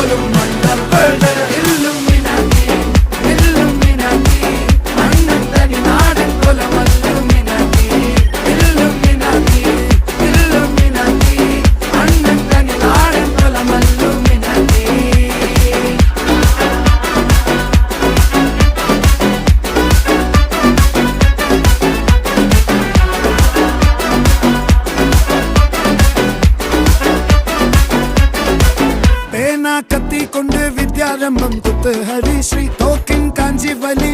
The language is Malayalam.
പോലും മണ്ണപ്പേട് ഇല്ലുമിനാറ്റി ഇല്ലുമിനാറ്റി അണ്ണൻ തനി നാടൻ കൊലമല്ലുമിനാറ്റി ഇല്ലുമിനാറ്റി ഇല്ലുമിനാറ്റി അണ്ണൻ തനി നാടൻ കൊലമല്ലുമിനാറ്റി. പേന കത്തി കൊണ്ട് വിദ്യാരംഭം കുത്ത് ഹരിശ്രീ തോക്കിൻ കാഞ്ചി വലി